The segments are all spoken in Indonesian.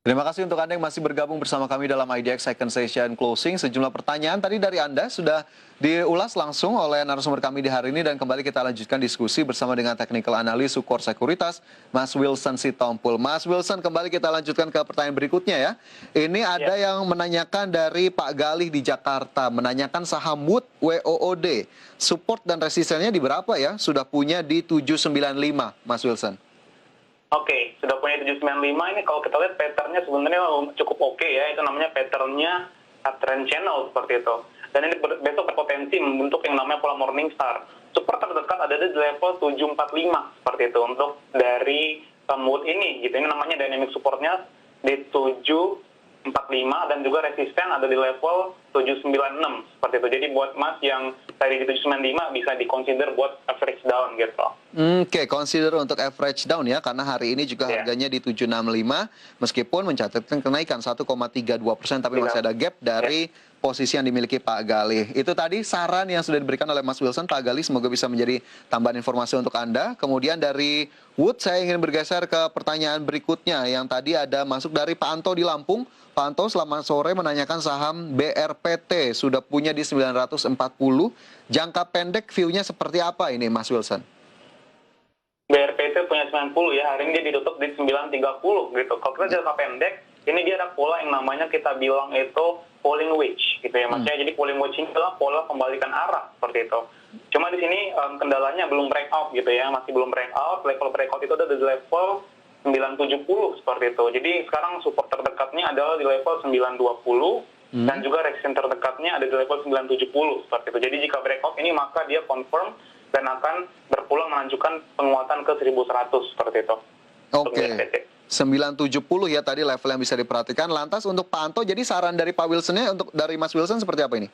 Terima kasih untuk Anda yang masih bergabung bersama kami dalam IDX Second Session Closing. Sejumlah pertanyaan tadi dari Anda sudah diulas langsung oleh narasumber kami di hari ini dan kembali kita lanjutkan diskusi bersama dengan Technical Analyst Sukor Sekuritas, Mas Wilson Sitompul. Mas Wilson, kembali kita lanjutkan ke pertanyaan berikutnya ya. Ini ada yang menanyakan dari Pak Galih di Jakarta, menanyakan saham Wood WOOD. Support dan resistennya di berapa ya? Sudah punya di 795, Mas Wilson. Oke, sudah punya 795 ini kalau kita lihat patternnya sebenarnya cukup oke ya. Itu namanya patternnya uptrend channel seperti itu. Dan ini besok berpotensi membentuk yang namanya pola morning star. Support terdekat ada di level 745 seperti itu untuk dari Wood ini gitu. Ini namanya dynamic supportnya di 745 dan juga resisten ada di level 796 seperti itu. Jadi buat Mas yang tadi di 795 bisa dikonsider buat average down gitu. Oke, consider untuk average down ya, karena hari ini juga harganya di 765, meskipun mencatatkan kenaikan 1,32%, tapi masih ada gap dari posisi yang dimiliki Pak Galih. Itu tadi saran yang sudah diberikan oleh Mas Wilson, Pak Galih, semoga bisa menjadi tambahan informasi untuk Anda. Kemudian dari Wood, saya ingin bergeser ke pertanyaan berikutnya, yang tadi ada masuk dari Pak Anto di Lampung. Pak Anto, selamat sore, menanyakan saham BRPT, sudah punya di 940, jangka pendek view-nya seperti apa ini, Mas Wilson? BRPT punya 90 ya, hari ini dia ditutup di 930 gitu. Kalau kita jangka pendek, ini dia ada pola yang namanya kita bilang itu falling wedge gitu ya. Maksudnya jadi falling wedge ini adalah pola pembalikan arah seperti itu. Cuma di sini kendalanya belum breakout gitu ya, masih belum breakout. Level breakout itu ada di level 970 seperti itu. Jadi sekarang support terdekatnya adalah di level 920 dan juga resistance terdekatnya ada di level 970 seperti itu. Jadi jika breakout ini maka dia confirm dan akan berpulang menunjukkan penguatan ke 1100 seperti itu. Oke. 970 ya tadi level yang bisa diperhatikan. Lantas untuk Pak Anto, jadi saran dari Pak Wilsonnya untuk dari Mas Wilson seperti apa ini?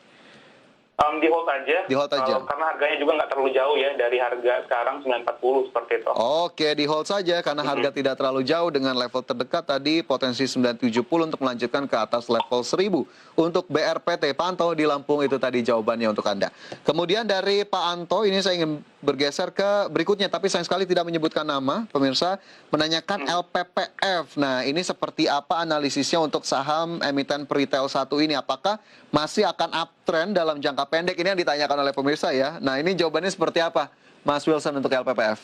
Di hold aja. Di hold aja. Karena harganya juga nggak terlalu jauh ya dari harga sekarang 940 seperti itu. Oke, di hold saja karena harga tidak terlalu jauh dengan level terdekat tadi potensi 970 untuk melanjutkan ke atas level 1000. Untuk BRPT Pak Anto di Lampung itu tadi jawabannya untuk Anda. Kemudian dari Pak Anto ini saya ingin bergeser ke berikutnya tapi sayang sekali tidak menyebutkan nama. Pemirsa menanyakan LPPF. Nah, ini seperti apa analisisnya untuk saham emiten retail 1 ini? Apakah masih akan uptrend dalam jangka pendek? Ini yang ditanyakan oleh pemirsa ya. Nah, ini jawabannya seperti apa, Mas Wilson untuk LPPF?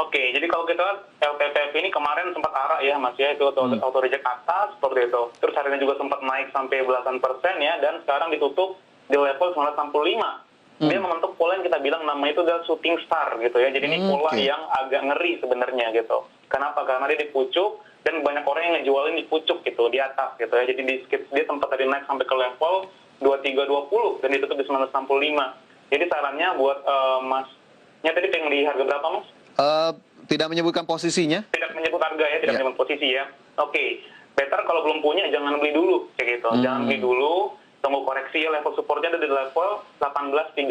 Oke, jadi kalau kita lihat LPPF ini kemarin sempat arah ya Mas ya, itu auto reject atas seperti itu. Terus harganya juga sempat naik sampai belasan persen ya, dan sekarang ditutup di level 965. Dia membentuk pola yang kita bilang namanya itu adalah shooting star gitu ya. Jadi ini pola yang agak ngeri sebenarnya gitu. Kenapa? Karena dia di pucuk dan banyak orang yang ngejualin di pucuk gitu, di atas gitu ya. Jadi dia tempat tadi naik sampai ke level 2320 dan ditutup di 965. Jadi sarannya buat Masnya tadi pengen di harga berapa Mas? Tidak menyebutkan posisinya? Tidak menyebut harga ya, tidak menyebut posisi ya. Oke, better kalau belum punya jangan beli dulu kayak gitu. Jangan beli dulu. Tunggu koreksi ya, level supportnya ada di level 1835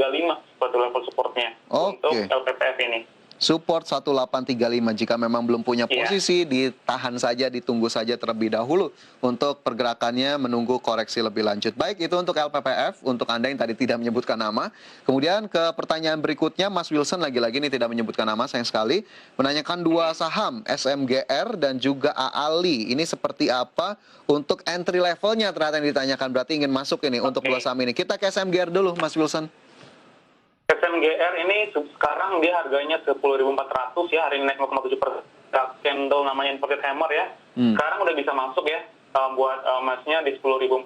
seperti level supportnya untuk LPPF ini. Support 1835 jika memang belum punya posisi ditahan saja, ditunggu saja terlebih dahulu untuk pergerakannya menunggu koreksi lebih lanjut. Baik, itu untuk LPPF, untuk Anda yang tadi tidak menyebutkan nama. Kemudian ke pertanyaan berikutnya, Mas Wilson lagi-lagi ini tidak menyebutkan nama, sayang sekali. Menanyakan dua saham, SMGR dan juga AALI. Ini seperti apa untuk entry levelnya ternyata yang ditanyakan, berarti ingin masuk ini untuk dua saham ini. Kita ke SMGR dulu, Mas Wilson. SMGR ini sekarang dia harganya 10.400 ya, hari ini naik 0,7%. Candle namanya inverted hammer ya. Sekarang udah bisa masuk ya buat Masnya di 10.400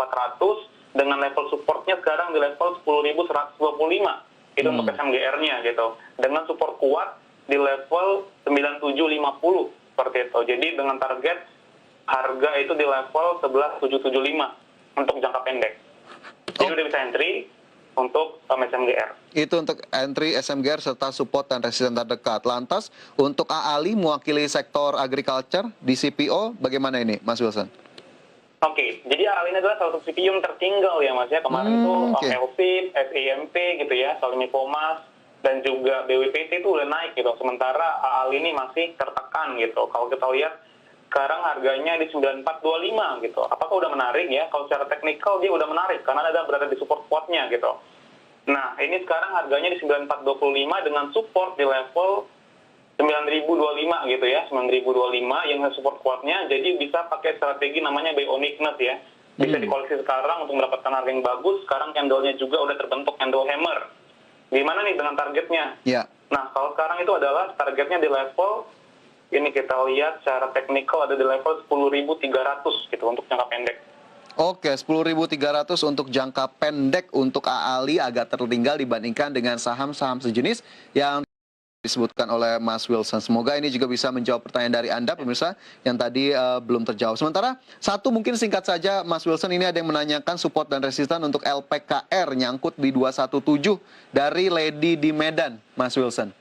dengan level supportnya sekarang di level 10.125. Itu untuk SMGR-nya gitu. Dengan support kuat di level 9.750 seperti itu. Jadi dengan target harga itu di level 11.775 untuk jangka pendek. Jadi udah bisa entry untuk SMGR. Itu untuk entry SMGR serta support dan resisten terdekat. Lantas untuk AALI mewakili sektor agriculture di CPO bagaimana ini Mas Wilson? Oke, jadi AALI ini adalah salah satu CPO yang tertinggal ya Mas ya. Kemarin itu LFIP, SEMP gitu ya, Salimipomas dan juga BWPT itu udah naik gitu. Sementara AALI ini masih tertekan gitu. Kalau kita lihat sekarang harganya di 9425 gitu. Apakah udah menarik ya? Kalau secara teknikal dia udah menarik karena ada berada di support kuatnya gitu. Nah, ini sekarang harganya di 9425 dengan support di level 9.025 gitu ya, 9.025 yang support kuatnya, jadi bisa pakai strategi namanya buy on weakness ya. Bisa dikoleksi sekarang untuk mendapatkan harga yang bagus. Sekarang candle-nya juga udah terbentuk candle hammer. Gimana nih dengan targetnya? Ya. Nah, kalau sekarang itu adalah targetnya di level, ini kita lihat secara teknikal ada di level 10.300 gitu untuk jangka pendek. Oke, 10.300 untuk jangka pendek untuk AALI agak tertinggal dibandingkan dengan saham-saham sejenis yang disebutkan oleh Mas Wilson. Semoga ini juga bisa menjawab pertanyaan dari Anda, pemirsa, yang tadi belum terjawab. Sementara, satu mungkin singkat saja, Mas Wilson, ini ada yang menanyakan support dan resistan untuk LPKR nyangkut di 217 dari Lady di Medan, Mas Wilson.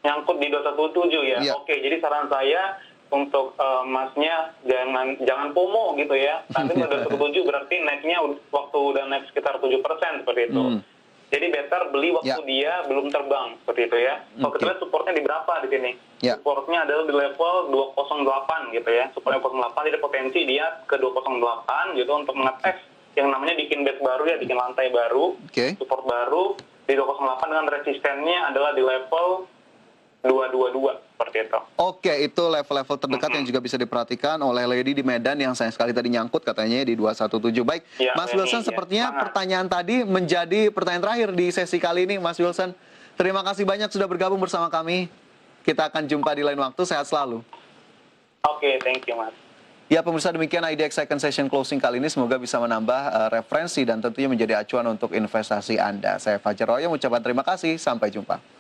Nyangkut di 217 ya? Iya. Oke, jadi saran saya untuk Masnya jangan FOMO gitu ya. Nanti 217 berarti naiknya waktu udah naik sekitar 7% seperti itu. Jadi better beli waktu dia belum terbang seperti itu ya. Kalau kita lihat supportnya di berapa di sini? Supportnya adalah di level 208 gitu ya. Supportnya 208, jadi potensi dia ke 208 gitu untuk mengetes yang namanya bikin base baru ya, bikin lantai baru, support baru di 208 dengan resistennya adalah di level 222 seperti itu. Oke, itu level-level terdekat yang juga bisa diperhatikan oleh Lady di Medan yang sayang sekali tadi nyangkut katanya di 217. Baik, Ya, Mas Wilson, sepertinya pertanyaan tadi menjadi pertanyaan terakhir di sesi kali ini, Mas Wilson. Terima kasih banyak sudah bergabung bersama kami. Kita akan jumpa di lain waktu. Sehat selalu. Oke, thank you, Mas. Ya, pemirsa, demikian IDX Second Session Closing kali ini. Semoga bisa menambah referensi dan tentunya menjadi acuan untuk investasi Anda. Saya Fajar Roy, mengucapkan terima kasih. Sampai jumpa.